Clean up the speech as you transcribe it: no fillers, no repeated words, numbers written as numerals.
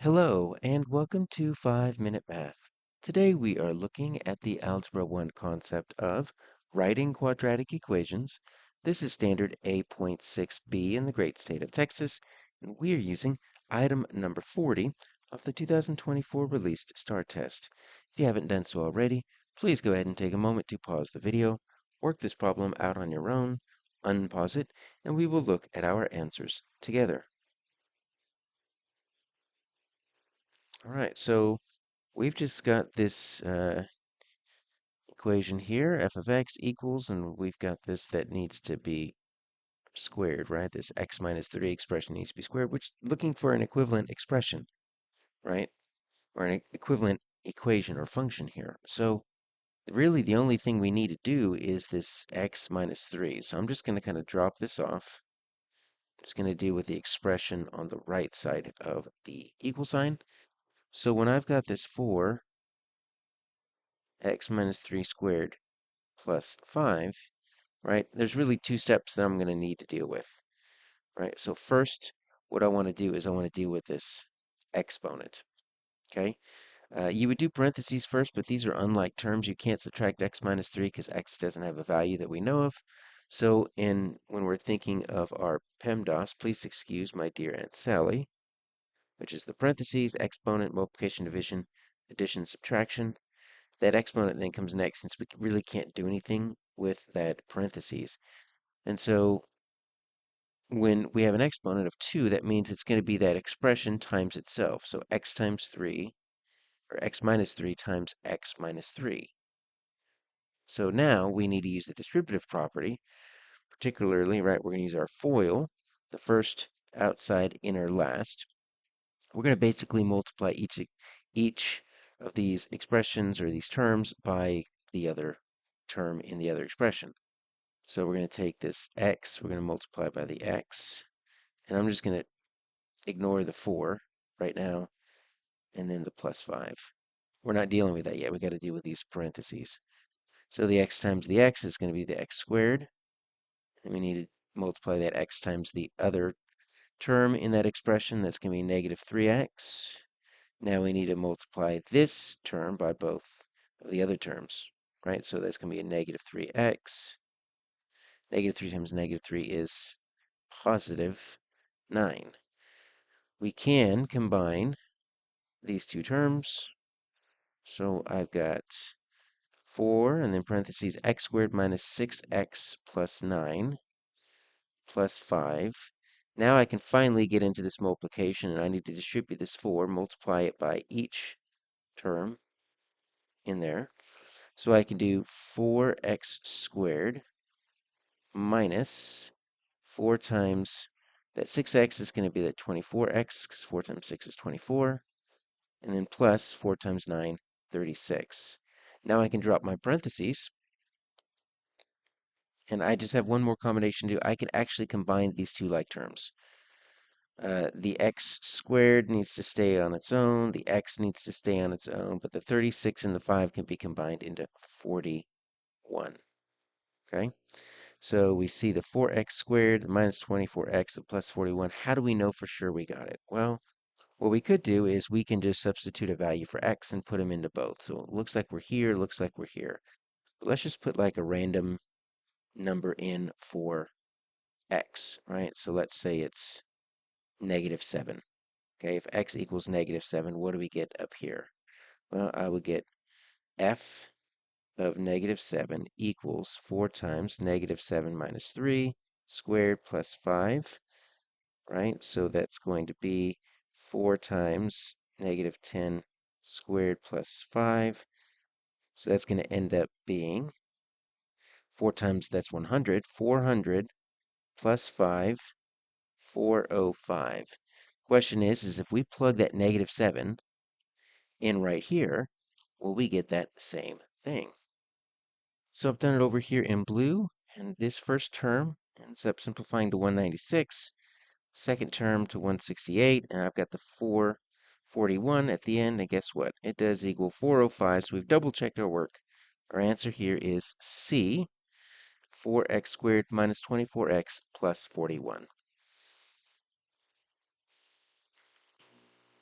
Hello, and welcome to 5-Minute Math. Today we are looking at the Algebra 1 concept of writing quadratic equations. This is standard A.6B in the great state of Texas, and we are using item number 40 of the 2024 released STAAR test. If you haven't done so already, please go ahead and take a moment to pause the video, work this problem out on your own, unpause it, and we will look at our answers together. All right, so we've just got this equation here, f of x equals, and we've got this that needs to be squared, right? This x minus 3 expression needs to be squared, which looking for an equivalent expression, right? Or an equivalent equation or function here. So really the only thing we need to do is this x minus 3. So I'm just going to kind of drop this off. I'm just going to deal with the expression on the right side of the equal sign. So when I've got this 4x minus 3 squared plus 5, right? There's really two steps that I'm going to need to deal with, right? So first, what I want to do is I want to deal with this exponent, okay? You would do parentheses first, but these are unlike terms. You can't subtract x minus 3 because x doesn't have a value that we know of. So when we're thinking of our PEMDAS, please excuse my dear Aunt Sally, which is the parentheses, exponent, multiplication, division, addition, subtraction. That exponent then comes next since we really can't do anything with that parentheses. And so when we have an exponent of 2, that means it's going to be that expression times itself. So x times 3, or x minus 3 times x minus 3. So now we need to use the distributive property, particularly, right, we're going to use our FOIL, the first, outside, inner, last. We're going to basically multiply each of these expressions or these terms by the other term in the other expression. So we're going to take this x, we're going to multiply by the x, and I'm just going to ignore the 4 right now, and then the plus 5. We're not dealing with that yet. We got to deal with these parentheses. So the x times the x is going to be the x squared, and we need to multiply that x times the other term in that expression. That's going to be negative 3x. Now we need to multiply this term by both of the other terms, right? So that's going to be a negative 3x. Negative 3 times negative 3 is positive 9. We can combine these two terms. So I've got 4 and then parentheses x squared minus 6x plus 9 plus 5. Now I can finally get into this multiplication, and I need to distribute this 4, multiply it by each term in there. So I can do 4x squared minus 4 times that 6x is going to be that 24x, because 4 times 6 is 24, and then plus 4 times 9, 36. Now I can drop my parentheses, and I just have one more combination to do. I can actually combine these two like terms. The x squared needs to stay on its own, the x needs to stay on its own, but the 36 and the 5 can be combined into 41. Okay? So we see the 4x squared, the minus 24x, the plus 41. How do we know for sure we got it? Well, what we could do is we can just substitute a value for x and put them into both. So it looks like we're here, looks like we're here. But let's just put like a random number in for x, right? So let's say it's negative 7. Okay, if x equals negative 7, what do we get up here? Well, I would get f of negative 7 equals 4 times negative 7 minus 3 squared plus 5, right? So that's going to be 4 times negative 10 squared plus 5. So that's going to end up being 4 times, that's 100, 400 plus 5, 405. Question is if we plug that negative 7 in right here, will we get that same thing? So I've done it over here in blue, and this first term ends up simplifying to 196, second term to 168, and I've got the 441 at the end, and guess what? It does equal 405, so we've double-checked our work. Our answer here is C, 4x squared minus 24x plus 41.